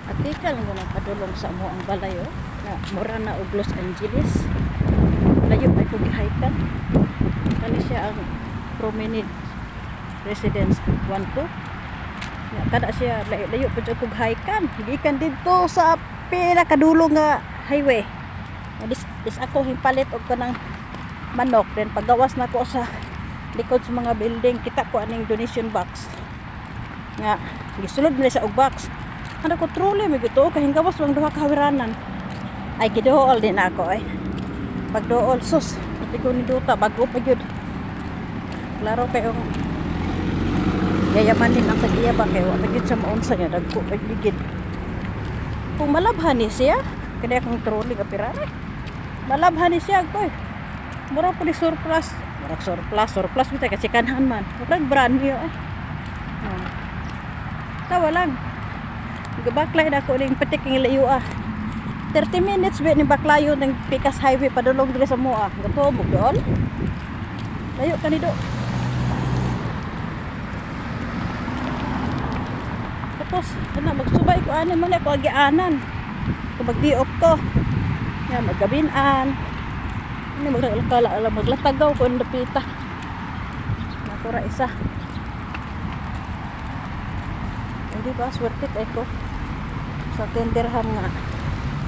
At ika lang ko padulong sa mo ang balay na mura na og Los Angeles. Layo ay kog gihikan. Kani siya ang promenade residence 1-2. Kada siya layo pud kog hikan. Gikan dito sa pinakadulong nga highway. Dis ako himpalit og kanang manok, then paggawas na ko sa likod sa mga building, kita ko aning donation box nga gisulod nila sa og box. Ano ko truly may gito kahinggawas lang duha ka hawiranan. Ay gidool din ako ay. Pagdool sus, pati ko ni duta bago pa gyud. Klaro kayo yayamanin ang tag-iyaba kayo wala gyud sa maunsa niya dagko pagligid. Kung malabhan ni siya, kaya akong truly ka pirare. Malabhan ni siya ko. Mura po ni surplus. Mura surplus bita kasi kanhan man. Murag brand new ay. Tawa lang. Gabaklay na ko ning patik ng layo 30 minutes ba ni baklayo ng Picas Highway padulong dili sa moa. Gato mo doon. Layo kanido. Tapos ana magsubay ko ani man ako agianan. Kung magdiok ko. Ya magabinan. Ini maglatagaw ko ang dapita. Nakura isa. Hindi ba swerte ay ko sa 10 dirham nga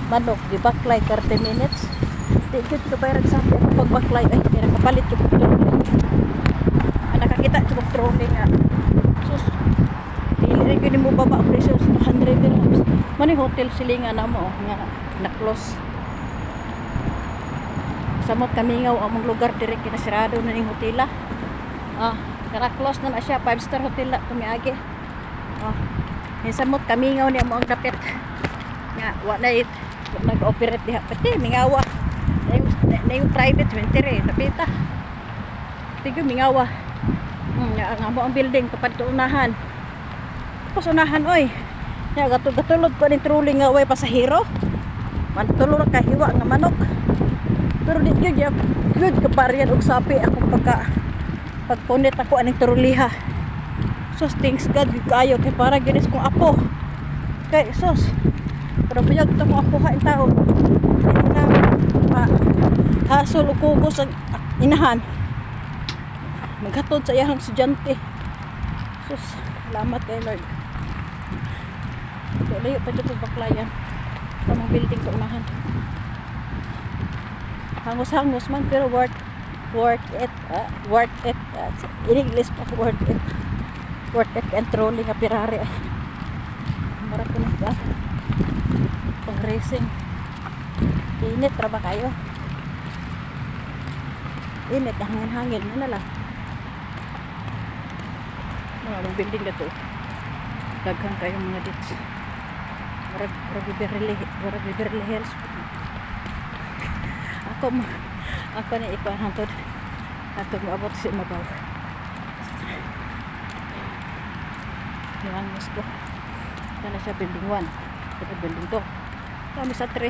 manok di baklay 30 minutes. Di gud ko bayad sa ako pag baklay ay kaya nakapalit ko trolling. Nakakita ko trolling nga. Sus. Dili rin ko mo baba ang presyo sa 100 dirhams. Mani hotel silingan na mo nga na-close. Samot kamingaw among lugar dire kinasirado na ning hotela. Kara close na siya 5-star hotel na tumiagi. Samot kamingaw niya mo ang dapit. Nga wala nag-operate diha pati mingawa. Na yung private cemetery dapita. Tigo mingawa. Nga mo ang building kapag unahan. Tapos unahan oy. Ya gatulod ko ning trolling nga way pasahero. Mantulor ka hiwa nga manok. Pero di gyud kaparian og sapi akong pagpunit ako aning truliha. Sus thanks God kayo kay para ginis kong apo. Kay sus. Pero puyag to mo apo hain taon. Hasol og kugos ang inahan. Maghatod sa iyang estudyante. Sus, salamat kay Lord. Layo pa dito baklayan. Tamang building sa unahan. Hangos-hangos man pero worth it in English pa worth it and trolling nga pirare marap ko na pang racing init ra ba kayo init na hangin na lang mga building na to daghang kayo mga dits marag Beverly Hills ako na ikuan hantod atong maabot sa mabaw yung gusto kana siya building 1 ito building 2 kami sa 3